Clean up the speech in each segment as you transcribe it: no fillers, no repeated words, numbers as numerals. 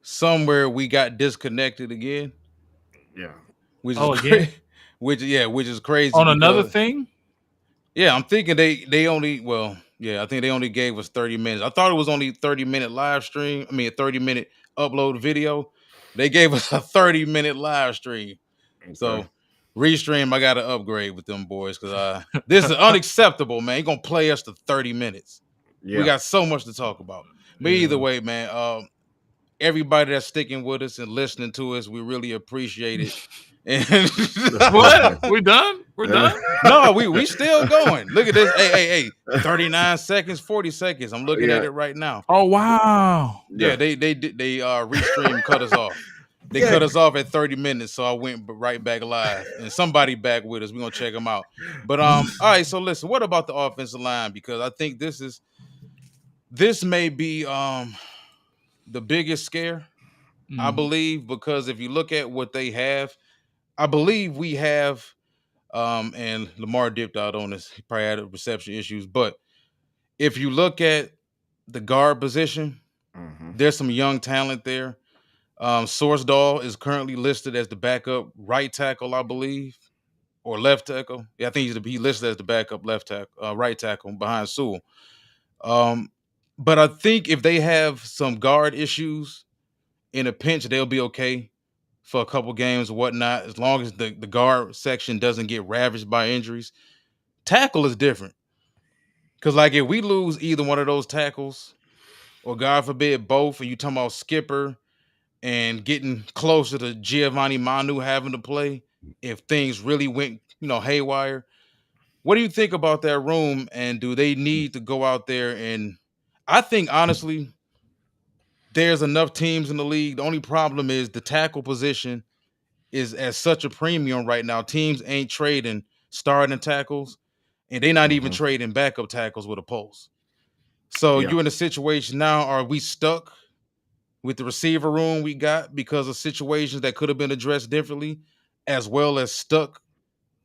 somewhere we got disconnected again, Yeah. which is Oh, again? great. Which is crazy On another because thing? yeah, I'm thinking they only I think they only gave us 30 minutes. I thought it was only 30-minute live stream. I mean a 30-minute upload video. They gave us a 30-minute live stream. Okay. So restream, I gotta upgrade with them boys because this is unacceptable, man. You gonna play us to 30 minutes. We Yeah. got so much to talk about. But either Yeah. way, man, everybody that's sticking with us and listening to us, we really appreciate it. And What? We done? We're done? no, we still going. Look at this. Hey. 39 seconds, 40 seconds. I'm looking at Yeah. it right now. Oh, wow. Yeah, Yeah. they restream cut us off. They Yeah. cut us off at 30 minutes, so I went right back live. And somebody back with us. We're gonna check them out. But all right, so listen, what about the offensive line? Because I think this may be the biggest scare, I Mm. believe, because if you look at what they have, I believe we have and Lamar dipped out on us. He probably had reception issues. But if you look at the guard position, Hmm. there's some young talent there. Source Doll is currently listed as the backup right tackle, I believe, or left tackle. Yeah, I think he listed as the backup left tackle, right tackle behind Sewell. Um, but I think if they have some guard issues in a pinch, they'll be okay for a couple games or whatnot, as long as the guard section doesn't get ravaged by injuries. Tackle is different. Because, like, if we lose either one of those tackles, or God forbid both, and you talking about Skipper and getting closer to Giovanni Manu having to play, if things really went, haywire, what do you think about that room? And do they need to go out there? And I think, honestly, there's enough teams in the league. The only problem is the tackle position is at such a premium right now. Teams ain't trading starting tackles, and they're not even Hmm. trading backup tackles with a pulse. So Yeah. you're in a situation now. Are we stuck with the receiver room we got because of situations that could have been addressed differently, as well as stuck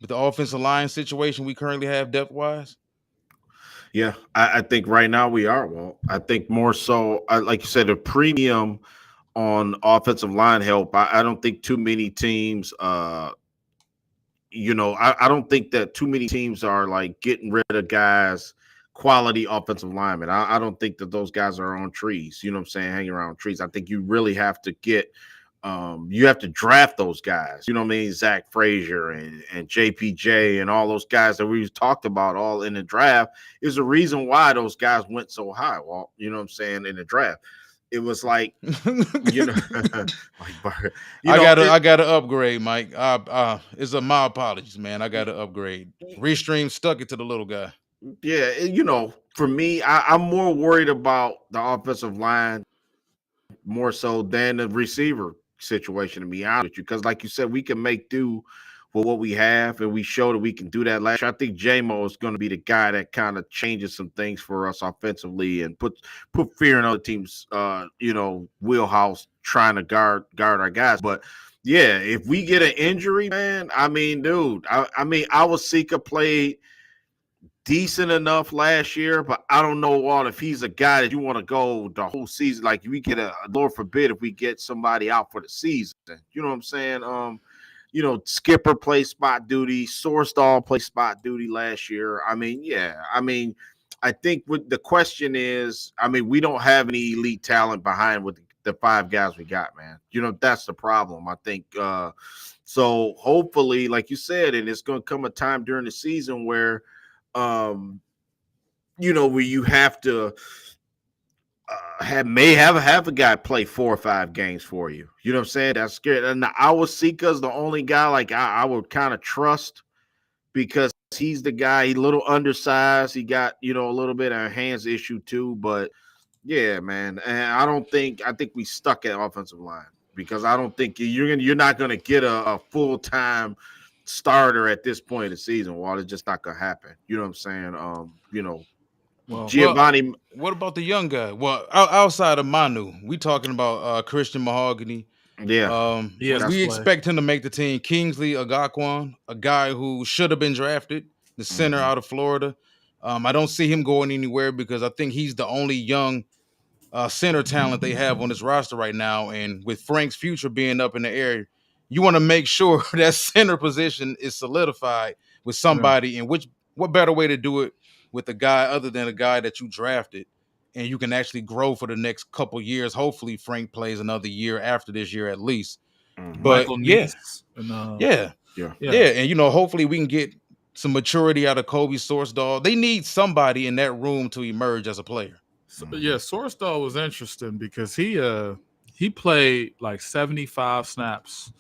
with the offensive line situation we currently have depth wise? Yeah. I think right now we are. Well, I think more so, like you said, a premium on offensive line help. I don't think too many teams, I don't think that too many teams are like getting rid of guys, quality offensive linemen. I don't think that those guys are on trees, you know what I'm saying, hanging around trees. I think you really have to you have to draft those guys, you know what I mean? Zach Frazier and JPJ and all those guys that we've talked about all in the draft is the reason why those guys went so high. Well, you know what I'm saying, in the draft. It was like, you know, like, I gotta upgrade, Mike. My apologies, man. I gotta upgrade. Restream stuck it to the little guy. yeah, for me, I'm more worried about the offensive line more so than the receiver situation, to be honest with you. Because, like you said, we can make do with what we have, and we show that we can do that last year. I think JMO is going to be the guy that kind of changes some things for us offensively and put fear in other teams, wheelhouse trying to guard our guys. But yeah, if we get an injury, man, I mean, dude, I mean, Awasika played decent enough last year, but I don't know, Walt, if he's a guy that you want to go the whole season. Like, if we get Lord forbid, if we get somebody out for the season, you know what I'm saying? Skipper played spot duty, Sourcedall played spot duty last year. I mean, yeah, I think what the question is, we don't have any elite talent behind with the five guys we got, man. That's the problem. I think so. Hopefully, like you said, and it's going to come a time during the season where um where you have to have a guy play 4 or 5 games for you. You know what I'm saying? That's scary. And Awasika's the only guy like I would kind of trust, because he's the guy. He's a little undersized. He got a little bit of a hands issue too. But yeah, man. And I think we stuck at offensive line, because I don't think you're not gonna get a full-time starter at this point in the season. Well, it's just not gonna happen. You know what I'm saying? Well, Well, Giovanni. what about the young guy? Well, outside of Manu, we talking about Christian Mahogany. Yeah, he has to We that's play. expect him to make the team. Kingsley Agakwan, a guy who should have been drafted, the center mhm. out of Florida. I don't see him going anywhere because I think he's the only young center talent they have on this roster right now, and with Frank's future being up in the air, you want to make sure that center position is solidified with somebody. And what better way to do it with a guy other than a guy that you drafted, and you can actually grow for the next couple years. Hopefully, Frank plays another year after this year at least. But Michael yeah, Neese and, yeah, and hopefully we can get some maturity out of Kobe Sourcedahl. They need somebody in that room to emerge as a player. So, Sourcedahl was interesting because he played like 75 snaps,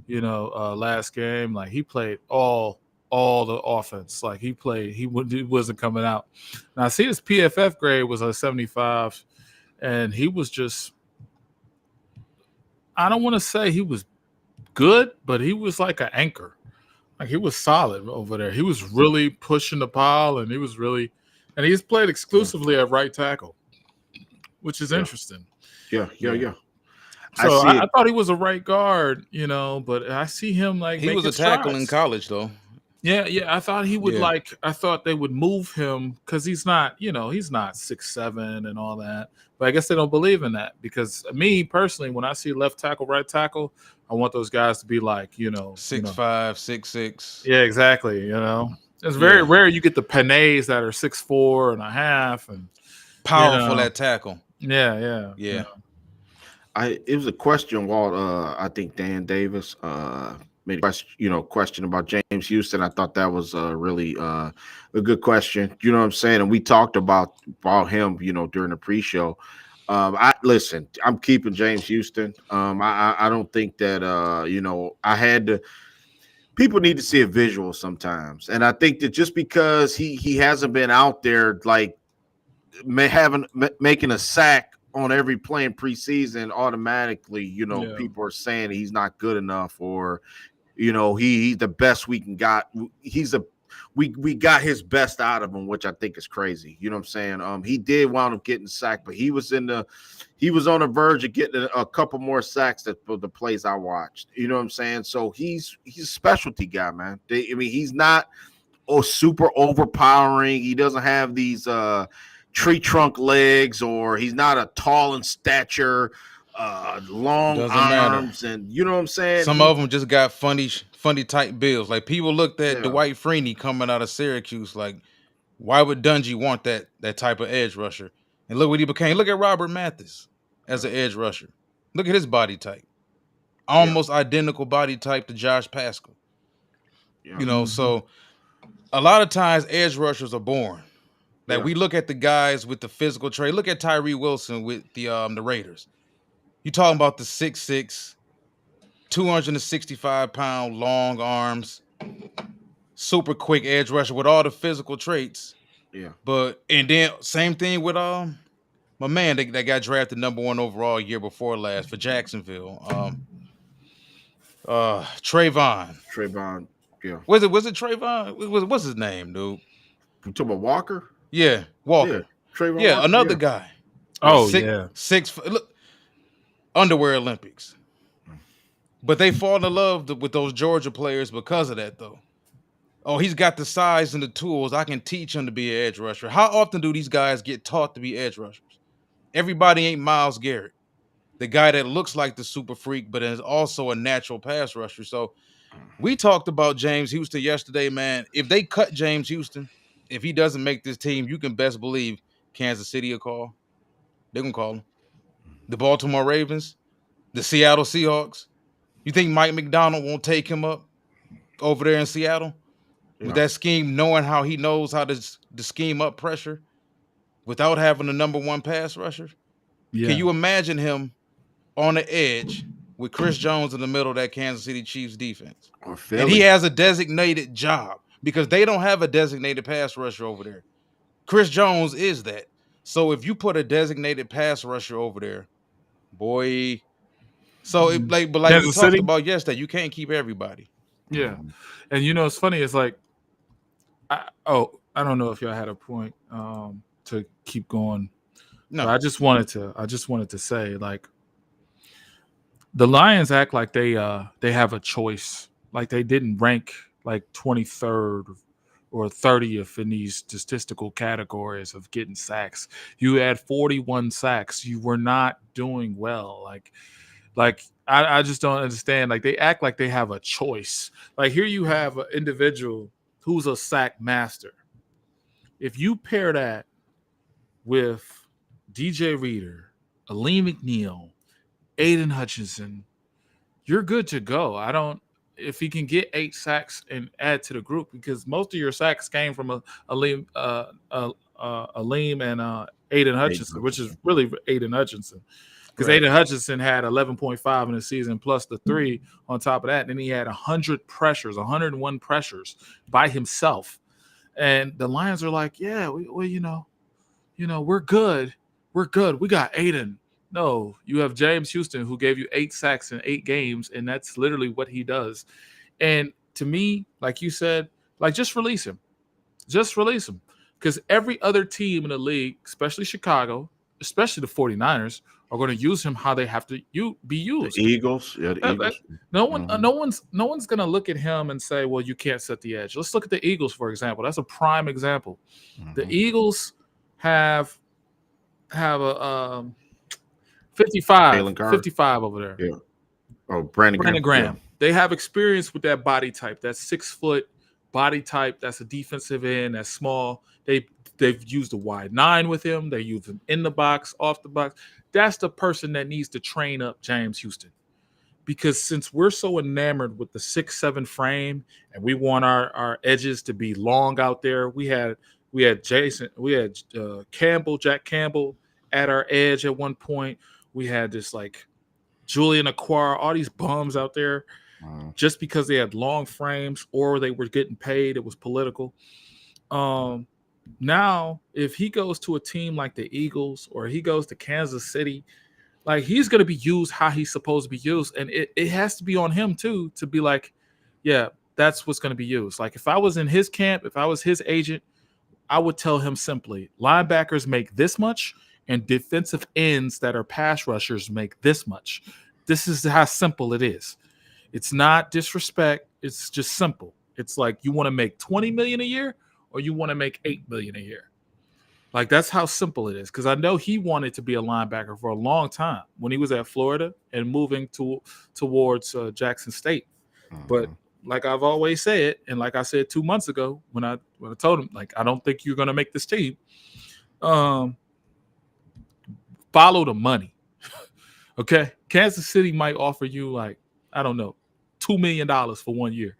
last game. Like he played all the offense. Like he wasn't coming out. Now I see his PFF grade was a 75, and he was just, I don't want to say he was good, but he was like an anchor. Like he was solid over there. He was really pushing the pile, and he's played exclusively at right tackle, which is interesting. Yeah. So I thought he was a right guard, but I see him like he was a tackle in college though. Yeah. I thought he would I thought they would move him because he's not 6'7" and all that. But I guess they don't believe in that because me personally, when I see left tackle, right tackle, I want those guys to be like 6'5", 6'6". Yeah, exactly. It's very rare you get the Panets that are 6'4" and a half and powerful at tackle. Yeah. It was a question, Walt. I think Dan Davis made a question about James Houston. I thought that was really a good question. You know what I'm saying? And we talked about him, during the pre-show. I'm keeping James Houston. I don't think that I had to. People need to see a visual sometimes, and I think that just because he hasn't been out there like making a sack on every play in preseason, automatically, people are saying he's not good enough, or he's the best we can got. We got his best out of him, which I think is crazy. You know what I'm saying? He did wound up getting sacked, but he was on the verge of getting a couple more sacks for the plays I watched. You know what I'm saying? So he's a specialty guy, man. He's not super overpowering. He doesn't have these tree trunk legs, or he's not a tall in stature, long arms, and you know what I'm saying. Some of them just got funny type bills. Like people looked at Dwight Freeney coming out of Syracuse, like, why would Dungy want that type of edge rusher? And look what he became. Look at Robert Mathis as an edge rusher. Look at his body type, almost identical body type to Josh Pascal. So a lot of times edge rushers are born. Like we look at the guys with the physical trait. Look at Tyree Wilson with the Raiders. You talking about the 6'6", 265-pound long arms, super quick edge rusher with all the physical traits. And then same thing with my man that got drafted #1 overall year before last for Jacksonville. Trayvon. Yeah. Was it Trayvon? What's his name, dude? You talking about Walker? Yeah, Walker. Yeah, Trayvon yeah, Walker, another guy. Oh, look, underwear Olympics. But they fall in love with those Georgia players because of that, though. Oh, he's got the size and the tools. I can teach him to be an edge rusher. How often do these guys get taught to be edge rushers? Everybody ain't Myles Garrett, the guy that looks like the super freak, but is also a natural pass rusher. So we talked about James Houston yesterday, man. If they cut James Houston, if he doesn't make this team, you can best believe Kansas City will call. They're going to call him. The Baltimore Ravens, the Seattle Seahawks. You think Mike McDonald won't take him up over there in Seattle? With that scheme, knowing how he knows how to scheme up pressure without having the #1 pass rusher? Yeah. Can you imagine him on the edge with Chris Jones in the middle of that Kansas City Chiefs defense? And he has a designated job because they don't have a designated pass rusher over there. Chris Jones is that. So if you put a designated pass rusher over there, boy. So like we talked about yesterday, you can't keep everybody. Yeah. And it's funny, it's like I don't know if y'all had a point to keep going. No, I just wanted to say, like, the Lions act like they have a choice. Like they didn't rank like 23rd or 30th in these statistical categories of getting sacks. You had 41 sacks. You were not doing well. I just don't understand. Like they act like they have a choice. Like here you have an individual who's a sack master. If you pair that with DJ Reader, Aleem McNeil, Aiden Hutchinson, you're good to go. I don't if he can get 8 sacks and add to the group because most of your sacks came from Aleem, Aleem and Aiden Hutchinson, which is really Aiden Hutchinson. Because Aiden Hutchinson had 11.5 in the season plus the 3 on top of that. And then he had 101 pressures by himself. And the Lions are like, yeah, we're good. We're good. We got Aiden. No, you have James Houston who gave you 8 sacks in 8 games, and that's literally what he does. And to me, like you said, like just release him. Just release him. Because every other team in the league, especially Chicago, especially the 49ers, are going to use him how they have to be used. The Eagles. Yeah, the Eagles. No one's going to look at him and say, well, you can't set the edge. Let's look at the Eagles, for example. That's a prime example. The Eagles have a 55 over there. Yeah. Oh, Brandon Graham. Yeah. They have experience with that body type. That 6-foot body type. That's a defensive end. That's small. They've used a wide 9 with him. They use him in the box, off the box. That's the person that needs to train up James Houston. Because since we're so enamored with the 6'7" frame and we want our edges to be long out there, we had Jack Campbell at our edge at one point. We had this like Julian Aquara, all these bums out there just because they had long frames or they were getting paid. It was political. Now, if he goes to a team like the Eagles or he goes to Kansas City, like he's going to be used how he's supposed to be used. And it has to be on him too, to be like, yeah, that's what's going to be used. Like if I was in his camp, if I was his agent, I would tell him simply, linebackers make this much and defensive ends that are pass rushers make this much. This is how simple it is. It's not disrespect. It's just simple. It's like you want to make $20 million a year or you want to make $8 million a year. Like that's how simple it is. Because I know he wanted to be a linebacker for a long time when he was at Florida and moving towards Jackson State. But like I've always said, and like I said 2 months ago when I told him, like, I don't think you're going to make this team. Follow the money. Okay? Kansas City might offer you like, I don't know, $2 million for 1 year.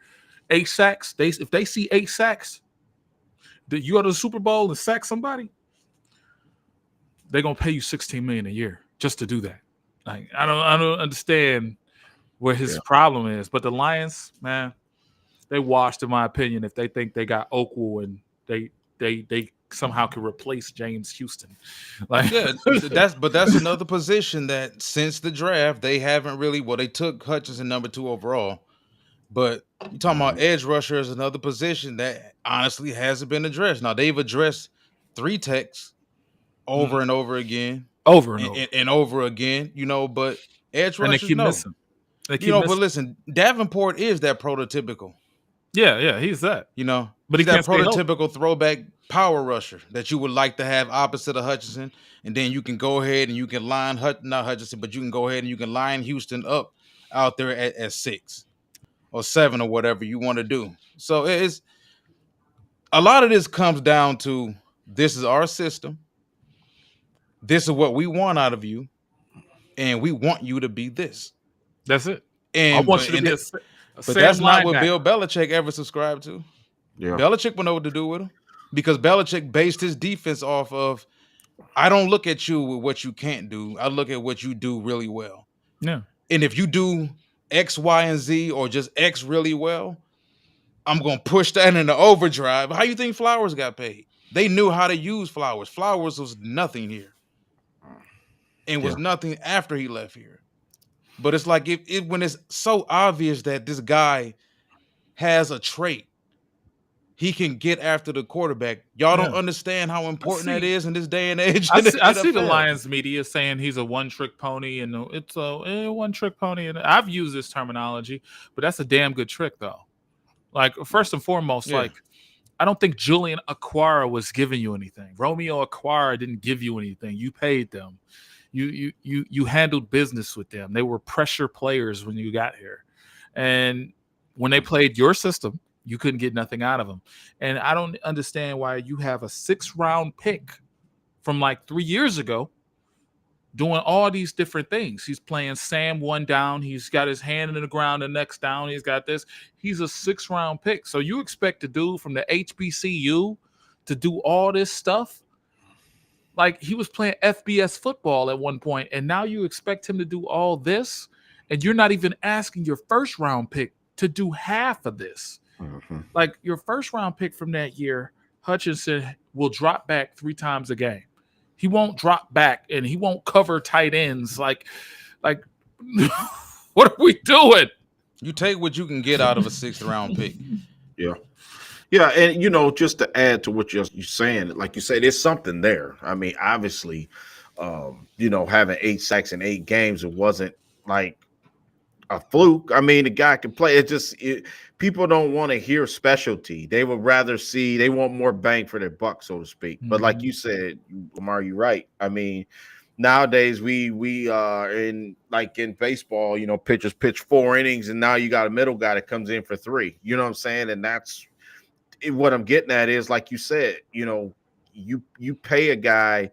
8 sacks. If they see 8 sacks, that you go to the Super Bowl and sack somebody, they're going to pay you $16 million a year just to do that. Like I don't understand where his problem is. But the Lions, man, they washed, in my opinion, if they think they got Okwell and they somehow can replace James Houston. Like that's another position that since the draft they haven't really. Well, they took Hutchinson number 2 overall, but you talking about edge rusher is another position that honestly hasn't been addressed. Now they've addressed 3 techs over and over again, over again. But edge rushers, they keep missing. But listen, Davenport is that prototypical. Yeah, he's that. But he's that prototypical throwback power rusher that you would like to have opposite of Hutchinson, and then you can go ahead and you can line not Hutchinson, but you can go ahead and you can line Houston up out there at 6 or 7 or whatever you want to do. So it's a lot of this comes down to this is our system. This is what we want out of you, and we want you to be this. That's it. And I want you to be but that's not what Bill Belichick ever subscribed to. Yeah. Belichick would know what to do with him because Belichick based his defense off of, I don't look at you with what you can't do. I look at what you do really well. Yeah. And if you do X, Y, and Z or just X really well, I'm going to push that into overdrive. How you think Flowers got paid? They knew how to use Flowers. Flowers was nothing here and was nothing after he left here. But it's like when it's so obvious that this guy has a trait, he can get after the quarterback. Y'all don't understand how important that is in this day and age. I see the Lions media saying he's a one-trick pony, and it's a one-trick pony. And I've used this terminology, but that's a damn good trick, though. Like, first and foremost, like, I don't think Julian Aquara was giving you anything. Romeo Aquara didn't give you anything. You paid them. You handled business with them. They were pressure players when you got here. And when they played your system, you couldn't get nothing out of them. And I don't understand why you have a 6th-round pick from like 3 years ago doing all these different things. He's playing Sam one down. He's got his hand in the ground the next down. He's got this. He's a 6th-round pick. So you expect a dude from the HBCU to do all this stuff? Like, he was playing FBS football at one point, and now you expect him to do all this? And you're not even asking your 1st-round pick to do half of this. Mm-hmm. Like, your 1st-round pick from that year, Hutchinson, will drop back 3 times a game. He won't drop back, and he won't cover tight ends. Like, what are we doing? You take what you can get out of a 6th-round pick. Yeah. Yeah, and just to add to what you're saying, like you said, there's something there. I mean, obviously, having 8 sacks in 8 games, it wasn't like a fluke. I mean, the guy can play. People don't want to hear specialty. They would rather they want more bang for their buck, so to speak. But like you said, Lamar, you're right. I mean, nowadays we in baseball, pitchers pitch 4 innings, and now you got a middle guy that comes in for 3. You know what I'm saying? And that's what I'm getting at is, like you said, you pay a guy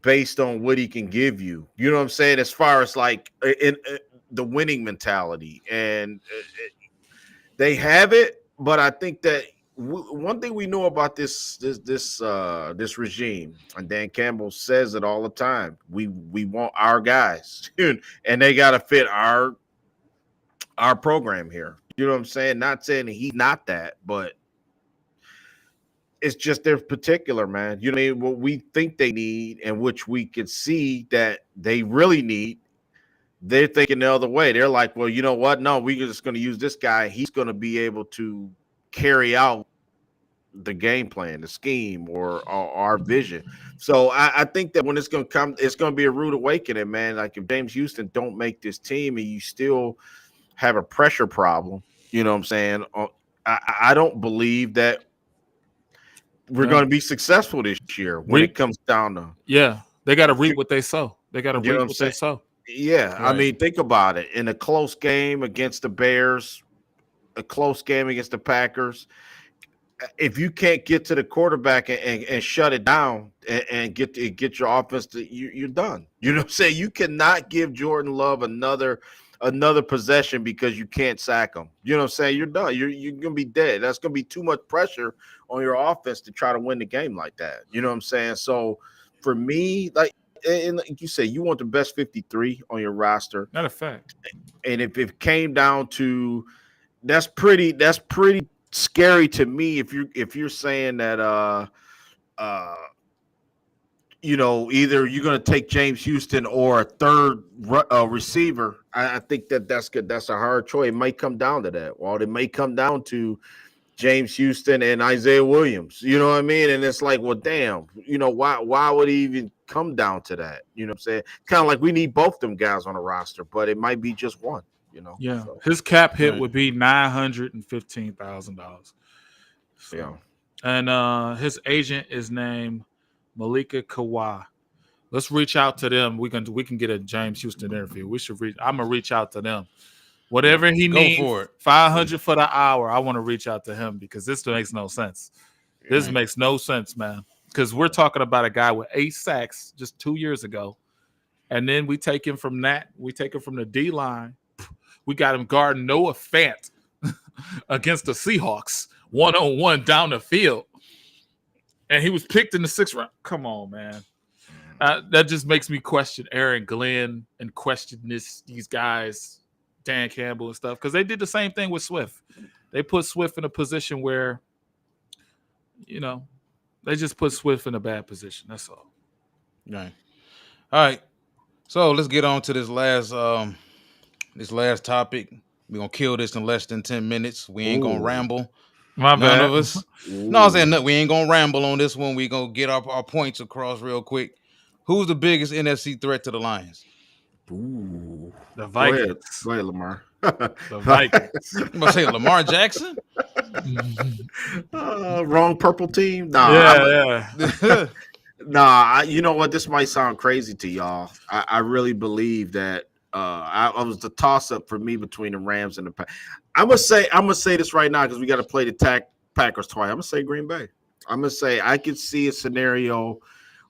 based on what he can give you. You know what I'm saying? As far as like in the winning mentality, and they have it. But I think that one thing we know about this regime, and Dan Campbell says it all the time, we want our guys, and they got to fit our program here. You know what I'm saying? Not saying he's not that, but it's just their particular, man. You know what we think they need, and which we can see that they really need. They're thinking the other way. They're like, well, you know what? No, we're just going to use this guy. He's going to be able to carry out the game plan, the scheme, or our vision. So I think that when it's going to come, it's going to be a rude awakening, man. Like, if James Houston don't make this team and you still have a pressure problem, you know what I'm saying? I don't believe that we're going to be successful this year when it comes down to. Yeah, they got to reap what they sow. They got to reap what they sow. Yeah, right. I mean, think about it. In a close game against the Bears, a close game against the Packers, if you can't get to the quarterback and shut it down and get your offense you're done. You know what I'm saying? You cannot give Jordan Love another possession because you can't sack him. You know what I'm saying? You're done. You're gonna be dead. That's gonna be too much pressure on your offense to try to win the game like that. You know what I'm saying? So for me, like you say, you want the best 53 on your roster. Not a fact. And if it came down to, that's pretty scary to me. If you're saying that either you're going to take James Houston or a third receiver, I think that's good. That's a hard choice. It might come down to that. Well, it may come down to James Houston and Isaiah Williams. You know what I mean? And it's like, well, damn, why would he even come down to that? You know what I'm saying? Kind of like we need both them guys on the roster, but it might be just one. Yeah. So, his cap hit would be $915,000. So, yeah. And his agent is named Malika Kawhi. Let's reach out to them. We can get a James Houston interview. I'm gonna reach out to them. Whatever he needs, for it. $500 for the hour. I want to reach out to him because this makes no sense. This makes no sense, man. Because we're talking about a guy with 8 sacks just 2 years ago, and then we take him from that. We take him from the D line. We got him guarding Noah Fant against the Seahawks 1-on-1 down the field. And he was picked in the 6th round. Come on, man. That just makes me question Aaron Glenn and question these guys, Dan Campbell and stuff, because they did the same thing with Swift. They put Swift in a position where, they just put Swift in a bad position. That's all. Right. All right. So let's get on to this last topic. We're gonna kill this in less than 10 minutes. We ain't gonna ramble. My bad. None of us. No, I'm saying no, we ain't gonna ramble on this one. We gonna get our points across real quick. Who's the biggest NFC threat to the Lions? The Vikings. Go ahead, Lamar. The Vikings. I'm gonna say Lamar Jackson. Wrong purple team. Nah, Yeah, yeah. You know what? This might sound crazy to y'all. I really believe that I was the toss up for me between the Rams and the Packers. I'm gonna say this right now because we got to play the Packers twice. I'm gonna say Green Bay. I'm gonna say I could see a scenario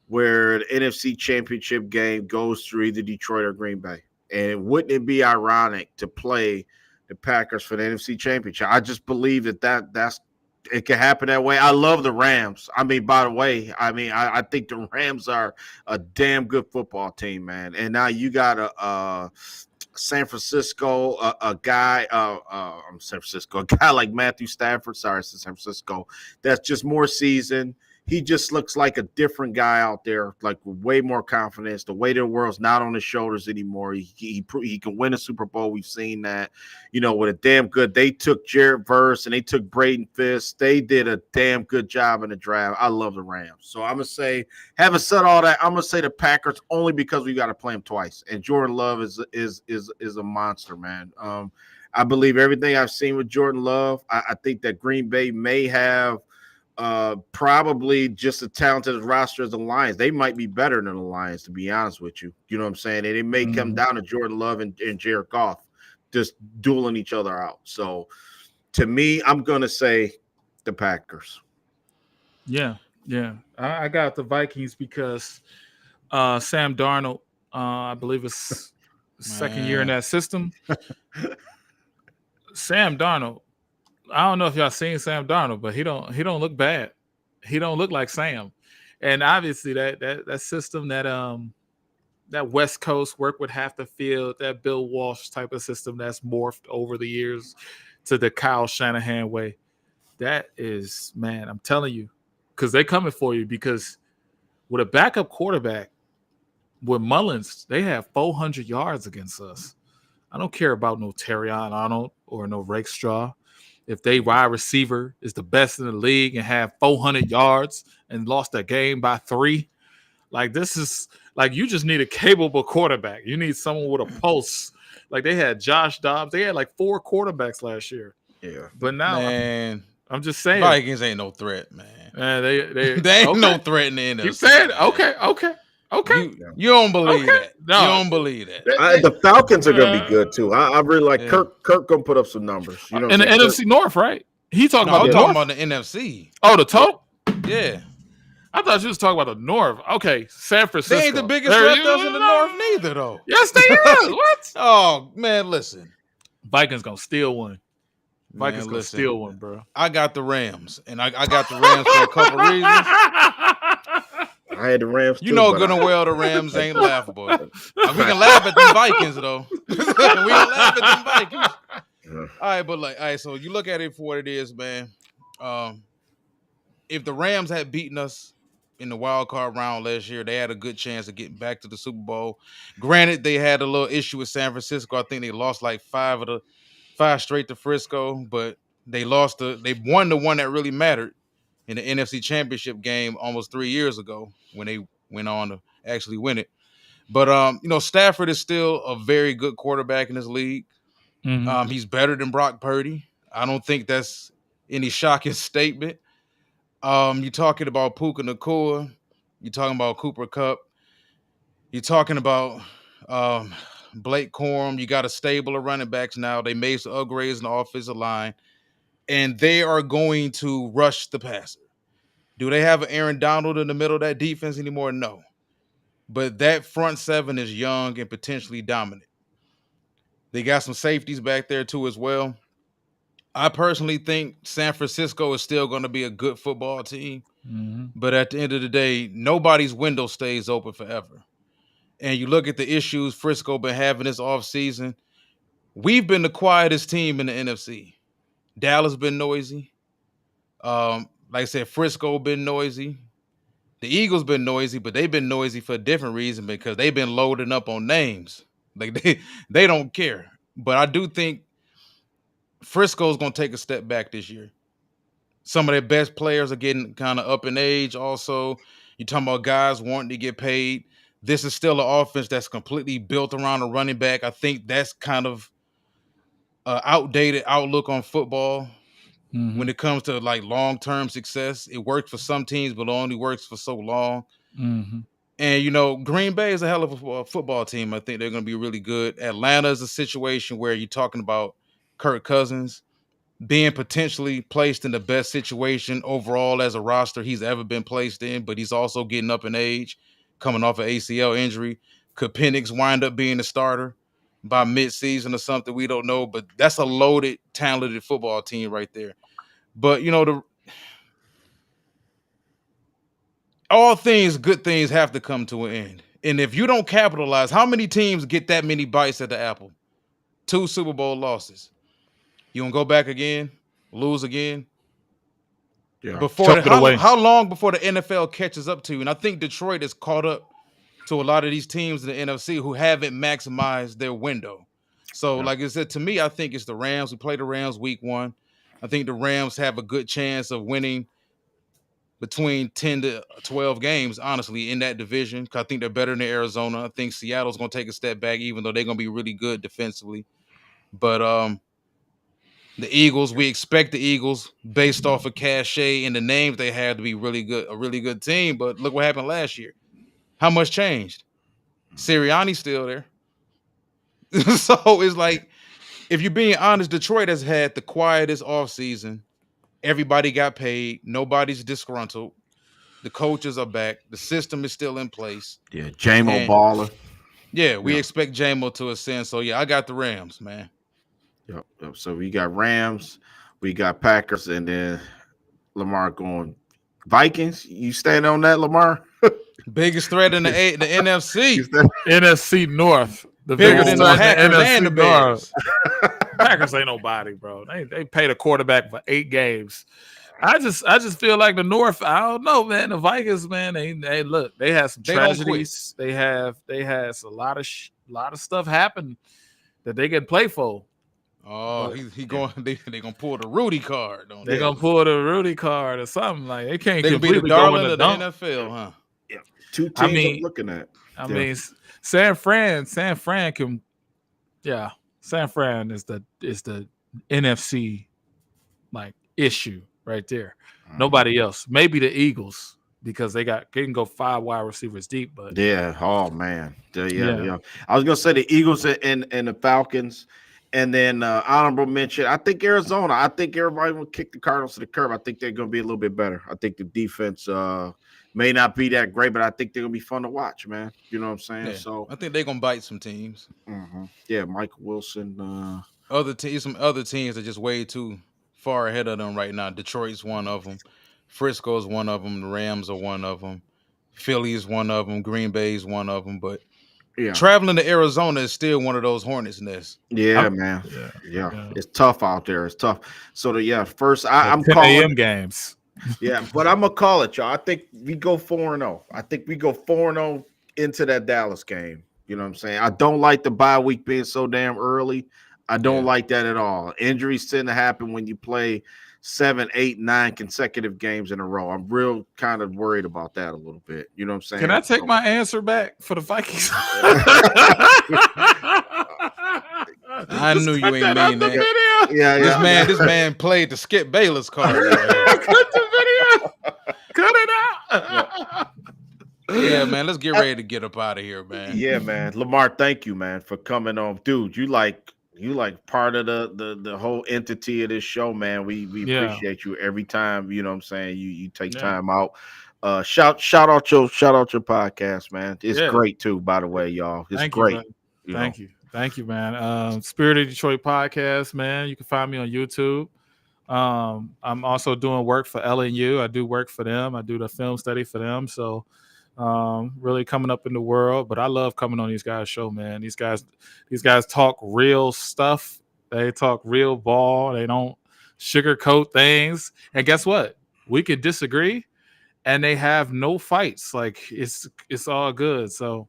where the NFC Championship game goes through either Detroit or Green Bay. And wouldn't it be ironic to play the Packers for the NFC Championship? I just believe that's it can happen that way. I love the Rams. I mean, by the way, I think the Rams are a damn good football team, man. And now you got San Francisco, a guy, San Francisco, a guy like Matthew Stafford. Sorry, it's San Francisco. That's just more seasoned. He just looks like a different guy out there, like with way more confidence. The weight of the world's not on his shoulders anymore. He can win a Super Bowl. We've seen that, with a damn good. They took Jared Verse and they took Braden Fisk. They did a damn good job in the draft. I love the Rams. So I'm gonna say, having said all that, I'm gonna say the Packers only because we got to play them twice. And Jordan Love is a monster, man. I believe everything I've seen with Jordan Love. I think that Green Bay may have probably just as talented roster as the Lions. They might be better than the Lions, to be honest with you. You know what I'm saying? And it may come down to Jordan Love and Jared Goff just dueling each other out. So to me, I'm gonna say the Packers. Yeah. I got the Vikings because Sam Darnold, I believe it's second year in that system. Sam Darnold, I don't know if y'all seen Sam Darnold, but he don't look bad. He don't look like Sam. And obviously that system that West Coast work with half the field, that Bill Walsh type of system that's morphed over the years to the Kyle Shanahan way. That is, man, I'm telling you, because they're coming for you. Because with a backup quarterback, with Mullins, they have 400 yards against us. I don't care about no Terrion Arnold or no Rakestraw. If they wide receiver is the best in the league and have 400 yards and lost a game by 3, like this is like you just need a capable quarterback. You need someone with a pulse. Like they had Josh Dobbs. They had like 4 quarterbacks last year. Yeah. But now Man, I'm just saying, Vikings ain't no threat, man. they They ain't okay. no threat in the NFC. Keep saying man. okay. You don't believe that. No. You don't believe that. The Falcons are gonna be good too. I really like Kirk. Kirk gonna put up some numbers. You know, in the NFC North, right? He talking No, about I'm the talking North? about the NFC. Oh, the top? Yeah. I thought you was talking about the North. Okay, San Francisco. They ain't the biggest threat to us in the North neither, though. Yes, they is. What? Oh, man, listen. Vikings gonna steal one. Vikings Man, gonna listen. steal one, bro. I got the Rams, and I got the Rams for a couple reasons. I had the Rams too. You know good and well the Rams ain't laughable. We can laugh at them Vikings, though. We can laugh at them Vikings. All right, but all right, so you look at it for what it is, man. If the Rams had beaten us in the wild card round last year, they had a good chance of getting back to the Super Bowl. Granted, they had a little issue with San Francisco. I think they lost like 5 straight to Frisco, but they won the one that really mattered in the NFC Championship game almost 3 years ago when they went on to actually win it. But Stafford is still a very good quarterback in this league. Mm-hmm. He's better than Brock Purdy. I don't think that's any shocking statement. You're talking about Puka Nacua. You're talking about Cooper Kupp. You're talking about Blake Corum. You got a stable of running backs now. They made some upgrades in the offensive line, and they are going to rush the passer. Do they have an Aaron Donald in the middle of that defense anymore? No. But that front 7 is young and potentially dominant. They got some safeties back there too as well. I personally think San Francisco is still going to be a good football team. Mm-hmm. But at the end of the day, nobody's window stays open forever. And you look at the issues Frisco been having this offseason. We've been the quietest team in the NFC. Dallas been noisy. Like I said, Frisco been noisy. The Eagles been noisy, but they've been noisy for a different reason because they've been loading up on names. Like they don't care. But I do think Frisco's going to take a step back this year. Some of their best players are getting kind of up in age also. You're talking about guys wanting to get paid. This is still an offense that's completely built around a running back. I think that's kind of an outdated outlook on football. Mm-hmm. when it comes to like long-term success. It works for some teams, but it only works for so long. Mm-hmm. And Green Bay is a hell of a football team. I think they're going to be really good. Atlanta is a situation where you're talking about Kirk Cousins being potentially placed in the best situation overall as a roster he's ever been placed in, but he's also getting up in age, coming off an ACL injury. Could Penix wind up being a starter by midseason or something? We don't know, but that's a loaded, talented football team right there. But all things, good things have to come to an end. And if you don't capitalize, how many teams get that many bites at the apple? 2 Super Bowl losses. You gonna go back again, lose again? Yeah. Before Choke the it away. how long before the NFL catches up to you? And I think Detroit is caught up to a lot of these teams in the NFC who haven't maximized their window. So, Yeah. like I said, to me, I think it's the Rams. We play the Rams week 1. I think the Rams have a good chance of winning between 10 to 12 games, honestly, in that division. I think they're better than Arizona. I think Seattle's going to take a step back, even though they're going to be really good defensively. But the Eagles, we expect the Eagles based off of cachet and the names they have to be really good, a really good team. But look what happened last year. How much changed? Sirianni's still there. So it's like, if you're being honest, Detroit has had the quietest offseason. Everybody got paid. Nobody's disgruntled. The coaches are back. The system is still in place. Yeah. J-Mo And baller. yeah, we Yeah. expect JMO to ascend. So yeah, I got the Rams, man. Yep. Yep. So we got Rams, we got Packers, and then Lamar going Vikings. You stand on that, Lamar? Biggest threat in the You NFC. stand- NFC North. The Bigger biggest than the threat in Packers NFC and the North. Bears. Packers ain't nobody, bro. They paid a quarterback for 8 games. I just feel like the North. I don't know, man. The Vikings, man. They look. They had some They don't quit. tragedies. They had a lot of stuff happen that they can play for. Oh, But he going. They gonna pull the Rudy card. Don't they're they? gonna pull the Rudy card or something like they can't They gonna be the completely go in darling the of the dunk. NFL, huh? Yeah. Two I teams I'm mean, looking at. I Yeah. mean, San Fran can, yeah. San Fran is the NFC like issue right there. Nobody else. Maybe the Eagles because they can go 5 wide receivers deep, but Yeah. Oh man. Yeah. yeah. Yeah. I was gonna say the Eagles and the Falcons, and then honorable mention. I think Arizona. I think everybody will kick the Cardinals to the curb. I think they're gonna be a little bit better. I think the defense may not be that great, but I think they're gonna be fun to watch, man. You know what I'm saying? Yeah, So I think they're gonna bite some teams. yeah, Michael Wilson. Some other teams are just way too far ahead of them right now. Detroit's one of them. Frisco's one of them. The Rams are one of them. Philly is one of them. Green Bay's one of them. But Yeah. traveling to Arizona is still one of those hornets nests. Yeah, I'm- man. yeah, Yeah. yeah. It's tough out there. It's tough. So first I'm 10 calling. a.m. games. Yeah, but I'm gonna call it, y'all. I think we go 4-0. I think we go 4-0 into that Dallas game. You know what I'm saying? I don't like the bye week being so damn early. I don't Yeah. like that at all. Injuries tend to happen when you play 7, 8, 9 consecutive games in a row. I'm real kind of worried about that a little bit. You know what I'm saying? Can I take my answer back for the Vikings? I knew you ain't mean that. Yeah, yeah. This man played the Skip Bayless card. Cut the video. Cut it out. Yeah, man. Let's get ready to get up out of here, man. Yeah, man. Lamar, thank you, man, for coming on. Dude, you like part of the whole entity of this show, man. We appreciate you every time, you know what I'm saying, you take time out. Shout out your podcast, man. It's great too, by the way, y'all. It's great. Thank you, man. Spirit of Detroit podcast, man. You can find me on YouTube. I'm also doing work for LNU. I do work for them. I do the film study for them. So really coming up in the world, but I love coming on these guys' show, man. These guys talk real stuff. They talk real ball. They don't sugarcoat things. And guess what? We could disagree, and they have no fights. Like it's all good. So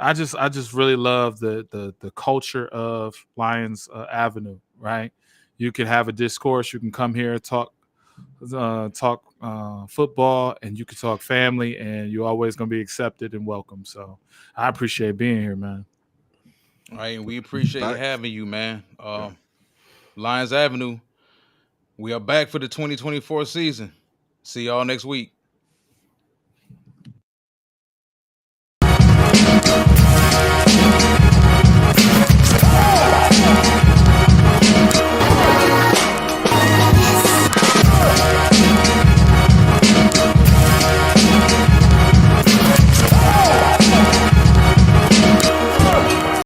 I just really love the culture of Lions Avenue. Right? You can have a discourse. You can come here talk football, and you can talk family, and you're always going to be accepted and welcome. So I appreciate being here, man. All right, and we appreciate having you, man. Lions Avenue, We are back for the 2024 season. See y'all next week.